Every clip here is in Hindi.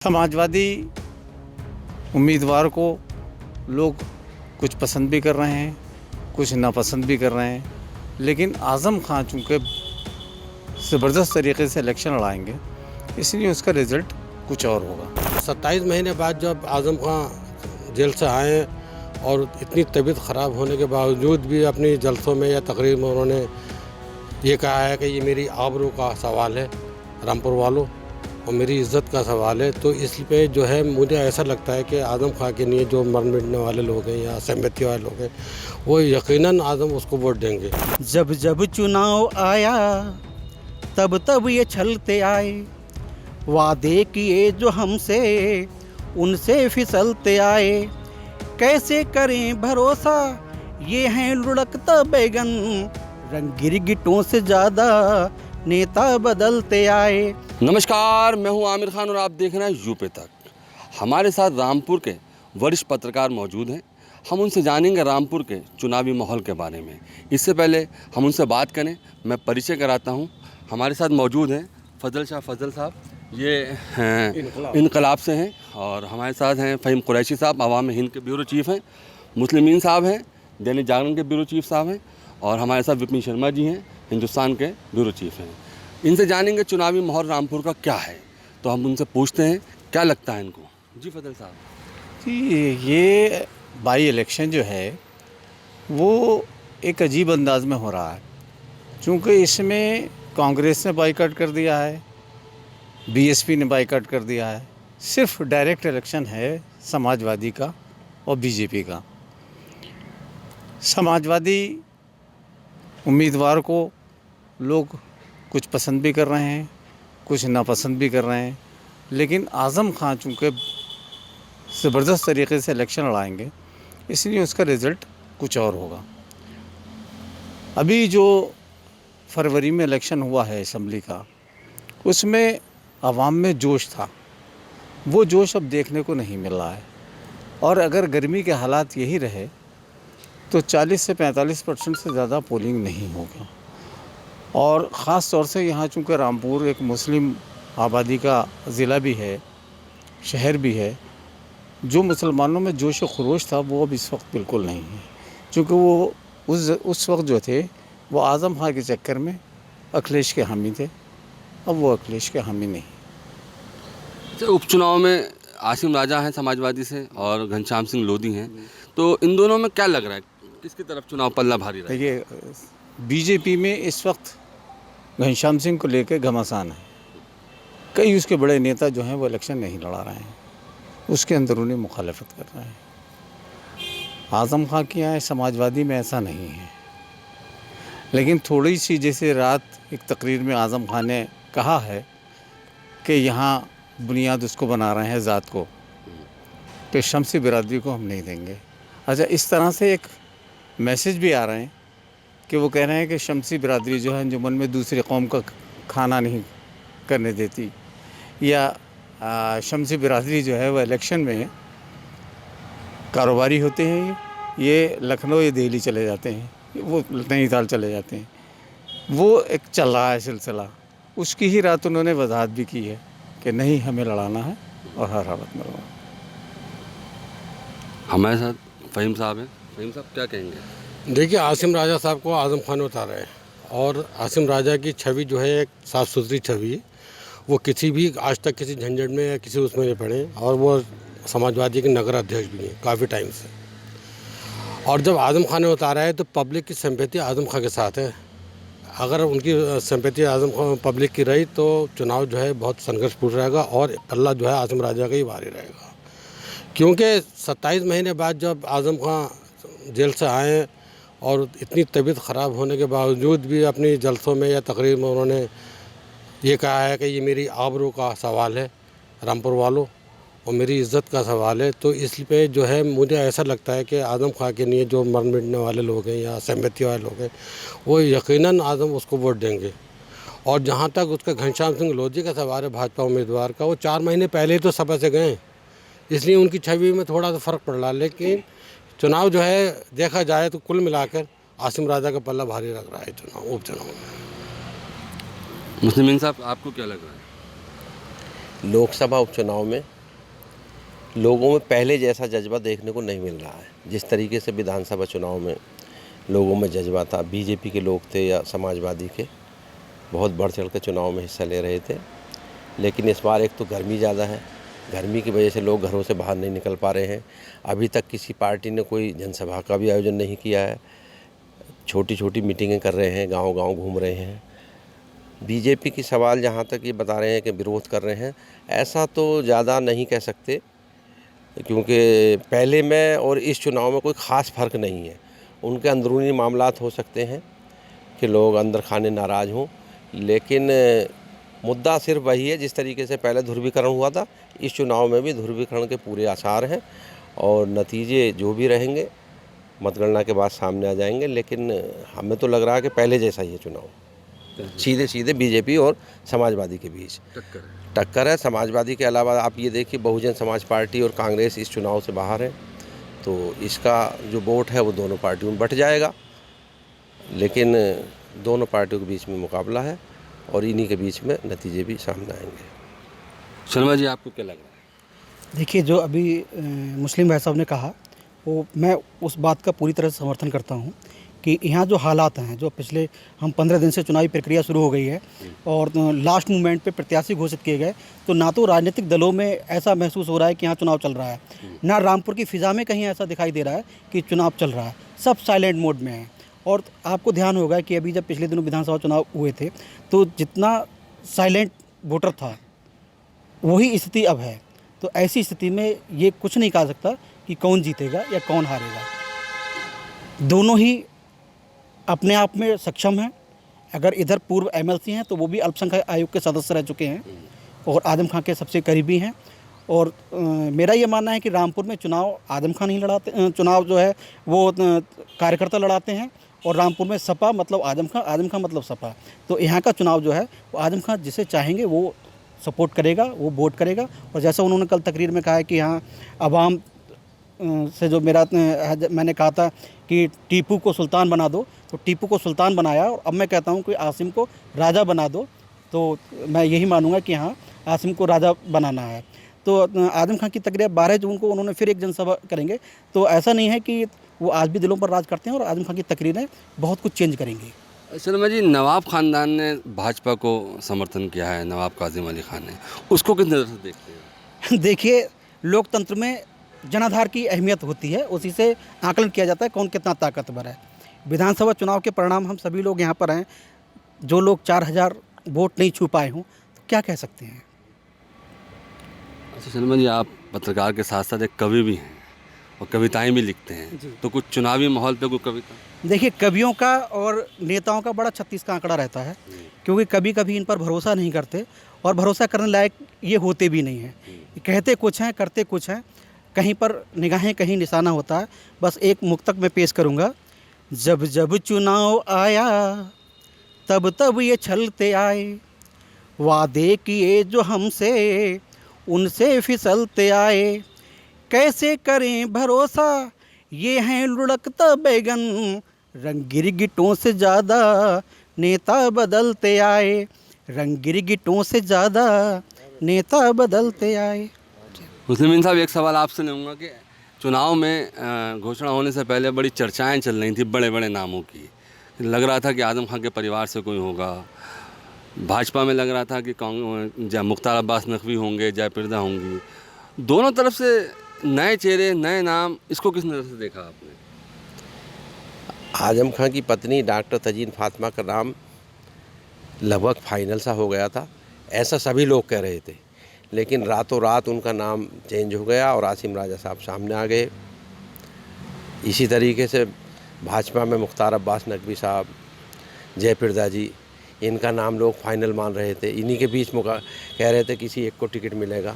समाजवादी उम्मीदवार को लोग कुछ पसंद भी कर रहे हैं, कुछ नापसंद भी कर रहे हैं, लेकिन आज़म खां चूँकि ज़बरदस्त तरीके से इलेक्शन लड़ाएंगे, इसलिए उसका रिज़ल्ट कुछ और होगा। 27 महीने बाद जब आज़म खां जेल से आए और इतनी तबीयत ख़राब होने के बावजूद भी अपनी जलसों में या तकरीर में उन्होंने ये कहा है कि ये मेरी आबरू का सवाल है रामपुर वालों और मेरी इज़्ज़त का सवाल है। तो इस पे जो है मुझे ऐसा लगता है कि आज़म खां के लिए जो मर मिटने वाले लोग हैं या सहमति वाले लोग हैं वो यकीनन आज़म उसको वोट देंगे। जब जब चुनाव आया तब तब ये छलते आए, वादे किए जो हमसे उनसे फिसलते आए। कैसे करें भरोसा, ये हैं लुढ़कता बैगन, रंग गिरगिटों से ज़्यादा नेता बदलते आए। नमस्कार, मैं हूं आमिर खान और आप देख रहे हैं यूपी तक। हमारे साथ रामपुर के वरिष्ठ पत्रकार मौजूद हैं। हम उनसे जानेंगे रामपुर के चुनावी माहौल के बारे में। इससे पहले हम उनसे बात करें, मैं परिचय कराता हूं। हमारे साथ मौजूद हैं फजल साहब, ये हैं इनकलाब से हैं, और हमारे साथ हैं फ़हीम कुरैशी साहब, अवाम हिंद के ब्यूरो चीफ़ हैं। मुस्लिमीन साहब हैं, दैनिक जागरण के ब्यूरो चीफ़ साहब हैं, और हमारे साथ विपिन शर्मा जी हैं, हिंदुस्तान के ब्यूरो चीफ़ हैं। इनसे जानेंगे चुनावी माहौल रामपुर का क्या है, तो हम उनसे पूछते हैं क्या लगता है इनको। जी फजल साहब जी, ये बाई इलेक्शन जो है वो एक अजीब अंदाज में हो रहा है, क्योंकि इसमें कांग्रेस ने बाइकआउट कर दिया है, बीएसपी ने बाइकआउट कर दिया है। सिर्फ डायरेक्ट इलेक्शन है समाजवादी का और बीजेपी का। समाजवादी उम्मीदवार को लोग कुछ पसंद भी कर रहे हैं, कुछ नापसंद भी कर रहे हैं, लेकिन आज़म खां चूँकि ज़बरदस्त तरीके से इलेक्शन लड़ाएंगे, इसलिए उसका रिज़ल्ट कुछ और होगा। अभी जो फरवरी में इलेक्शन हुआ है असम्बली का, उसमें आवाम में जोश था, वो जोश अब देखने को नहीं मिल रहा है। और अगर गर्मी के हालात यही रहे तो 40 से 45% से ज़्यादा पोलिंग नहीं होगा। और ख़ास तौर से यहाँ चूँकि रामपुर एक मुस्लिम आबादी का ज़िला भी है, शहर भी है, जो मुसलमानों में जोश व खरोश था वो अब इस वक्त बिल्कुल नहीं है, क्योंकि वो उस वक्त जो थे वो आज़म खां के चक्कर में अखिलेश के हामी थे। अब वो अखिलेश के हामी नहीं। तो उपचुनाव में आसिम राजा हैं समाजवादी से और घनश्याम सिंह लोधी हैं, तो इन दोनों में क्या लग रहा है, किसकी तरफ चुनाव पल्ला भारी रहा है? देखिए, बीजेपी में इस वक्त घनश्याम सिंह को लेकर घमासान है। कई उसके बड़े नेता जो हैं वो इलेक्शन नहीं लड़ा रहे हैं, उसके अंदरूनी मुखालफत कर रहे हैं। आज़म खां के यहाँ समाजवादी में ऐसा नहीं है, लेकिन थोड़ी सी, जैसे रात एक तकरीर में आज़म खां ने कहा है कि यहाँ बुनियाद उसको बना रहे हैं ज़ात को, तो शमसी बिरादरी को हम नहीं देंगे। अच्छा, इस तरह से एक मैसेज भी आ रहे हैं कि वो कह रहे हैं कि शमसी बिरादरी जो है अंजुमन में दूसरी कौम का खाना नहीं करने देती, या शमसी बिरादरी जो है वह इलेक्शन में कारोबारी होते हैं, ये लखनऊ या दिल्ली चले जाते हैं, वो नैनीताल चले जाते हैं। वो एक चल रहा है सिलसिला। उसकी ही रात उन्होंने वजाहत भी की है कि नहीं, हमें लड़ाना है और हर हालत में लड़ाना। हमारे साथ फ़हीम साहब हैं। फ़हीम साहब क्या कहेंगे? देखिए, आसिम राजा साहब को आज़म खान उतारा है और आसिम राजा की छवि जो है एक साफ़ सुथरी छवि है। वो किसी भी आज तक किसी झंझट में या किसी उसमें नहीं पड़े, और वो समाजवादी के नगर अध्यक्ष भी हैं काफ़ी टाइम से। और जब आज़म खान ने उतारा है तो पब्लिक की सिंपैथी आज़म खान के साथ है। अगर उनकी सिंपैथी आज़म खान पब्लिक की रही तो चुनाव जो है बहुत संघर्षपूर्ण रहेगा और पल्ला जो है आज़म राजा का ही भारी रहेगा। क्योंकि 27 महीने बाद जब आज़म खान जेल से आए और इतनी तबीयत ख़राब होने के बावजूद भी अपनी जलसों में या तकरीर में उन्होंने ये कहा है कि ये मेरी आबरू का सवाल है रामपुर वालों और मेरी इज़्ज़त का सवाल है। तो इस पे जो है मुझे ऐसा लगता है कि आज़म खां के लिए जो मर मिटने वाले लोग हैं या सहमति वाले लोग हैं वो यकीनन आज़म उसको वोट देंगे। और जहाँ तक उसका घनश्याम सिंह लोधी का सवाल है भाजपा उम्मीदवार का, वो 4 महीने पहले ही तो सभा से गए, इसलिए उनकी छवि में थोड़ा सा फ़र्क पड़ रहा है। लेकिन चुनाव जो है देखा जाए तो कुल मिलाकर आसिम राजा का पल्ला भारी लग रहा है उपचुनाव में। मुस्लिमीन साहब, आपको क्या लग रहा है? लोकसभा उपचुनाव में लोगों में पहले जैसा जज्बा देखने को नहीं मिल रहा है। जिस तरीके से विधानसभा चुनाव में लोगों में जज्बा था, बीजेपी के लोग थे या समाजवादी के, बहुत बढ़ चढ़ कर चुनाव में हिस्सा ले रहे थे। लेकिन इस बार एक तो गर्मी ज़्यादा है, गर्मी की वजह से लोग घरों से बाहर नहीं निकल पा रहे हैं। अभी तक किसी पार्टी ने कोई जनसभा का भी आयोजन नहीं किया है, छोटी छोटी मीटिंगें कर रहे हैं, गांव-गांव घूम रहे हैं। बीजेपी की सवाल जहां तक ये बता रहे हैं कि विरोध कर रहे हैं, ऐसा तो ज़्यादा नहीं कह सकते, क्योंकि पहले में और इस चुनाव में कोई ख़ास फ़र्क नहीं है। उनके अंदरूनी मामलात हो सकते हैं कि लोग अंदर खाने नाराज़ हों, लेकिन मुद्दा सिर्फ वही है, जिस तरीके से पहले ध्रुवीकरण हुआ था, इस चुनाव में भी ध्रुवीकरण के पूरे आसार हैं और नतीजे जो भी रहेंगे मतगणना के बाद सामने आ जाएंगे। लेकिन हमें तो लग रहा है कि पहले जैसा ही है चुनाव, सीधे सीधे बीजेपी और समाजवादी के बीच टक्कर है। समाजवादी के अलावा आप ये देखिए, बहुजन समाज पार्टी और कांग्रेस इस चुनाव से बाहर है, तो इसका जो वोट है वो दोनों पार्टियों में बट जाएगा। लेकिन दोनों पार्टियों के बीच में मुकाबला है और इन्हीं के बीच में नतीजे भी सामने आएंगे। शर्मा जी, आपको क्या लग रहा है? देखिए, जो अभी मुस्लिम भाई साहब ने कहा, वो मैं उस बात का पूरी तरह से समर्थन करता हूँ कि यहाँ जो हालात हैं, जो पिछले हम 15 दिन से चुनावी प्रक्रिया शुरू हो गई है और लास्ट मोमेंट पे प्रत्याशी घोषित किए गए, तो ना तो राजनीतिक दलों में ऐसा महसूस हो रहा है कि यहाँ चुनाव चल रहा है, ना रामपुर की फ़िज़ा में कहीं ऐसा दिखाई दे रहा है कि चुनाव चल रहा है। सब साइलेंट मोड में हैं। और आपको ध्यान होगा कि अभी जब पिछले दिनों विधानसभा चुनाव हुए थे, तो जितना साइलेंट वोटर था वही स्थिति अब है। तो ऐसी स्थिति में ये कुछ नहीं कहा सकता कि कौन जीतेगा या कौन हारेगा। दोनों ही अपने आप में सक्षम हैं। अगर इधर पूर्व एमएलसी हैं तो वो भी अल्पसंख्यक आयोग के सदस्य रह चुके हैं और आजम खां के सबसे करीबी हैं। और मेरा ये मानना है कि रामपुर में चुनाव आजम खां नहीं लड़ाते, चुनाव जो है वो कार्यकर्ता लड़ाते हैं, और रामपुर में सपा मतलब आजम खां मतलब सपा। तो यहाँ का चुनाव जो है वो आजम खां जिसे चाहेंगे वो सपोर्ट करेगा, वो वोट करेगा। और जैसा उन्होंने कल तकरीर में कहा है कि यहाँ आवाम से जो मैंने कहा था कि टीपू को सुल्तान बना दो, तो टीपू को सुल्तान बनाया, और अब मैं कहता हूँ कि आसिम को राजा बना दो। तो मैं यही मानूंगा कि हाँ, आसिम को राजा बनाना है। तो आजम खां की तकरीर 12 जून को उन्होंने फिर एक जनसभा करेंगे। तो ऐसा नहीं है कि वो आज भी दिलों पर राज करते हैं, और आजम खां की तकरीरें बहुत कुछ चेंज करेंगी। शर्मा जी, नवाब ख़ानदान ने भाजपा को समर्थन किया है, नवाब कासिम अली खान ने, उसको किस नज़र से देखते हैं? देखिए, लोकतंत्र में जनाधार की अहमियत होती है, उसी से आकलन किया जाता है कौन कितना ताकतवर है। विधानसभा चुनाव के परिणाम हम सभी लोग यहाँ पर हैं, जो लोग 4000 वोट नहीं छू पाए हों, तो क्या कह सकते हैं। अच्छा शर्मा जी, आप पत्रकार के साथ साथ एक कवि भी हैं और कविताएं भी लिखते हैं, तो कुछ चुनावी माहौल पे कोई कविता? देखिए, कवियों का और नेताओं का बड़ा 36 का आंकड़ा रहता है, क्योंकि कभी कभी इन पर भरोसा नहीं करते और भरोसा करने लायक ये होते भी नहीं हैं। कहते कुछ हैं, करते कुछ हैं, कहीं पर निगाहें कहीं निशाना होता है। बस एक मुक्तक मैं पेश करूँगा। जब जब चुनाव आया तब तब ये छलते आए, वादे किए जो हमसे उनसे फिसलते आए, कैसे करें भरोसा ये हैं लुढ़कता बैगन, रंग गिरगिटों से ज़्यादा नेता बदलते आए, रंग गिरगिटों से ज़्यादा नेता बदलते आए। मुस्लिम साहब, एक सवाल आपसे लूँगा कि चुनाव में घोषणा होने से पहले बड़ी चर्चाएं चल रही थी बड़े बड़े नामों की। लग रहा था कि आजम खां के परिवार से कोई होगा, भाजपा में लग रहा था कि मुख्तार अब्बास नकवी होंगे, जयप्रदा होंगी। दोनों तरफ से नए चेहरे, नए नाम, इसको किस नज़र से देखा आपने? आजम खां की पत्नी डॉक्टर तजीन फातिमा का नाम लगभग फाइनल सा हो गया था, ऐसा सभी लोग कह रहे थे। लेकिन रातों रात उनका नाम चेंज हो गया और आसिम राजा साहब सामने आ गए। इसी तरीके से भाजपा में मुख्तार अब्बास नकवी साहब, जयप्रदा जी, इनका नाम लोग फाइनल मान रहे थे। इन्हीं के बीच में कह रहे थे किसी एक को टिकट मिलेगा।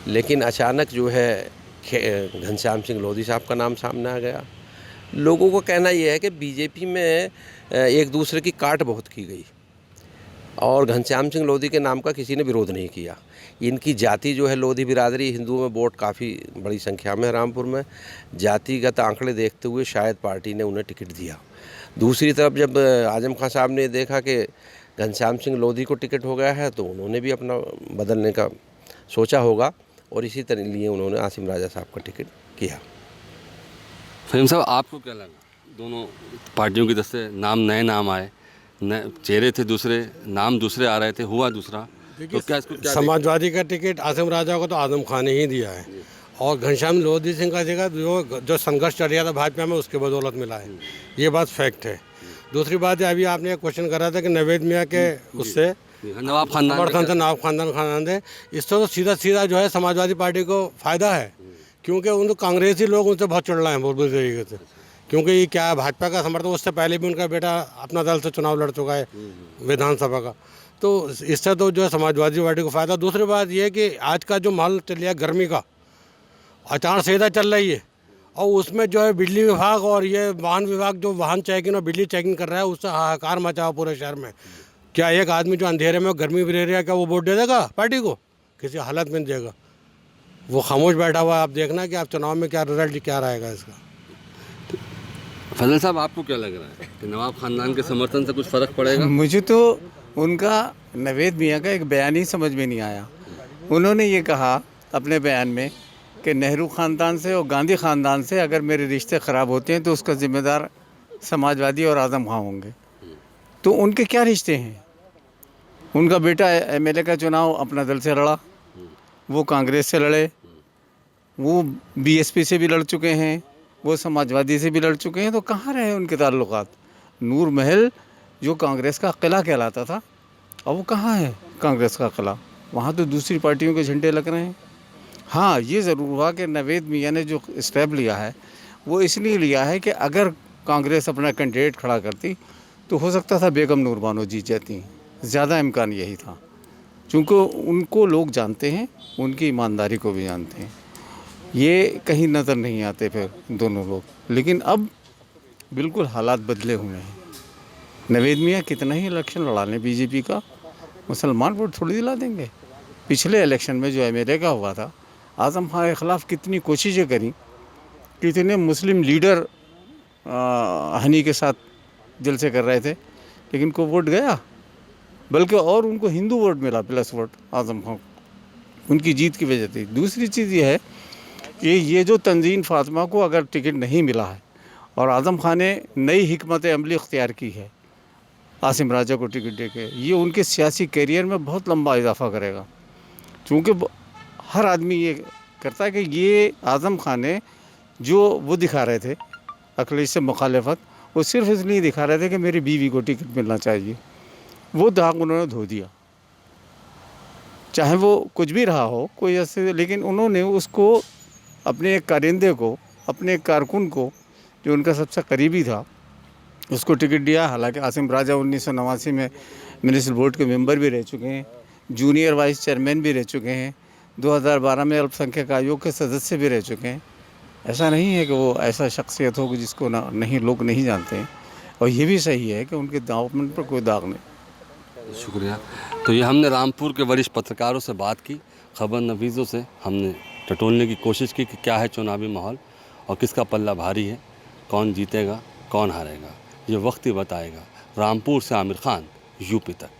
लेकिन अचानक जो है घनश्याम सिंह लोधी साहब का नाम सामने आ गया। लोगों को कहना यह है कि बीजेपी में एक दूसरे की काट बहुत की गई और घनश्याम सिंह लोधी के नाम का किसी ने विरोध नहीं किया। इनकी जाति जो है लोधी बिरादरी, हिंदुओं में वोट काफ़ी बड़ी संख्या में है रामपुर में। जातिगत आंकड़े देखते हुए शायद पार्टी ने उन्हें टिकट दिया। दूसरी तरफ जब आजम खां साहब ने देखा कि घनश्याम सिंह लोधी को टिकट हो गया है, तो उन्होंने भी अपना बदलने का सोचा होगा और इसी तरह लिए उन्होंने आसिम राजा साहब का टिकट किया। फहीम साहब, आपको क्या लगा? दोनों पार्टियों की तरफ से नए नाम आए, नए चेहरे थे, दूसरे नाम दूसरे आ रहे थे, हुआ दूसरा, तो क्या इसको क्या समाजवादी का टिकट आसिम राजा को तो आजम खान ने ही दिया है और घनश्याम लोधी सिंह का जगह जो संघर्ष चल रहा था भाजपा में उसके बदौलत मिला है, ये बात फैक्ट है। दूसरी बात है, अभी आपने एक क्वेश्चन करा था कि नवेद मियाँ के उससे नवाब खानदान समर्थन से नवाब खानदान है, इससे तो सीधा सीधा जो है समाजवादी पार्टी को फ़ायदा है, क्योंकि उन कांग्रेसी लोग उनसे बहुत चढ़ रहे हैं बहुत बुरी तरीके से, क्योंकि ये क्या है, भाजपा का समर्थन, उससे पहले भी उनका बेटा अपना दल से चुनाव लड़ चुका है विधानसभा का, तो इससे तो जो है समाजवादी पार्टी को फ़ायदा। दूसरी बात ये है कि आज का जो माहौल चल रहा है गर्मी का, आचार संहिता चल रही है और उसमें जो है बिजली विभाग और ये वाहन विभाग जो वाहन चेकिंग और बिजली चेकिंग कर रहा है, उससे हाहाकार मचा हुआ पूरे शहर में। क्या एक आदमी जो अंधेरे में गर्मी भी रह रहा है, क्या वो वोट दे देगा पार्टी को? किसी हालत में देगा, वो खामोश बैठा हुआ है। आप देखना कि आप चुनाव में क्या रिजल्ट क्या रहेगा इसका। फजल साहब, आपको क्या लग रहा है कि नवाब खानदान के समर्थन से कुछ फ़र्क पड़ेगा? मुझे तो उनका नवेद मियाँ का एक बयान ही समझ में नहीं आया। उन्होंने ये कहा अपने बयान में कि नेहरू ख़ानदान से और गांधी ख़ानदान से अगर मेरे रिश्ते ख़राब होते हैं तो उसका ज़िम्मेदार समाजवादी और आज़म खां होंगे। तो उनके क्या रिश्ते हैं? उनका बेटा एमएलए का चुनाव अपना दल से लड़ा, वो कांग्रेस से लड़े, वो बीएसपी से भी लड़ चुके हैं, वो समाजवादी से भी लड़ चुके हैं, तो कहाँ रहे उनके ताल्लुकात? नूर महल जो कांग्रेस का किला कहलाता था, अब वो कहाँ है कांग्रेस का किला? वहाँ तो दूसरी पार्टियों के झंडे लग रहे हैं। हाँ, ये ज़रूर हुआ कि नवेद मियाँ ने जो स्टेप लिया है वो इसलिए लिया है कि अगर कांग्रेस अपना कैंडिडेट खड़ा करती तो हो सकता था बेगम नूर बानो जीत जाती, ज़्यादा इम्कान यही था, क्योंकि उनको लोग जानते हैं, उनकी ईमानदारी को भी जानते हैं। ये कहीं नज़र नहीं आते फिर दोनों लोग, लेकिन अब बिल्कुल हालात बदले हुए हैं। नवेद मियाँ कितना ही इलेक्शन लड़ा लें बीजेपी का, मुसलमान वोट थोड़ी दिला देंगे। पिछले इलेक्शन में जो एमएलए का हुआ था, आज़म खां के ख़िलाफ़ कितनी कोशिशें करी, कितने मुस्लिम लीडर हनी के साथ जलसे कर रहे थे, लेकिन को वोट गया, बल्कि और उनको हिंदू वोट मिला प्लस वोट आज़म खां, उनकी जीत की वजह थी। दूसरी चीज़ ये है कि ये जो तंजीम फातिमा को अगर टिकट नहीं मिला है और आज़म खां ने नई हिकमत अमली इख्तियार की है आसिम राजा को टिकट देके, ये उनके सियासी करियर में बहुत लंबा इजाफा करेगा, क्योंकि हर आदमी ये करता है कि ये आज़म खां ने जो वो दिखा रहे थे अखिलेश से मुखालफत, वो सिर्फ इसलिए दिखा रहे थे कि मेरी बीवी को टिकट मिलना चाहिए, वो दाग उन्होंने धो दिया, चाहे वो कुछ भी रहा हो कोई ऐसे, लेकिन उन्होंने उसको अपने एक कारिंदे को, अपने एक कारकुन को जो उनका सबसे करीबी था, उसको टिकट दिया। हालांकि आसिम राजा 1989 में म्यूनिसिपल बोर्ड के मेंबर भी रह चुके हैं, जूनियर वाइस चेयरमैन भी रह चुके हैं, 2012 में अल्पसंख्यक आयोग के सदस्य भी रह चुके हैं। ऐसा नहीं है कि वो ऐसा शख्सियत हो जिसको नहीं लोग नहीं जानते हैं, और ये भी सही है कि उनके दावत पर कोई दाग नहीं। शुक्रिया। तो ये हमने रामपुर के वरिष्ठ पत्रकारों से बात की, खबर नवीज़ों से हमने टटोलने की कोशिश की कि क्या है चुनावी माहौल और किसका पल्ला भारी है, कौन जीतेगा कौन हारेगा, ये वक्त ही बताएगा। रामपुर से आमिर खान, यूपी तक।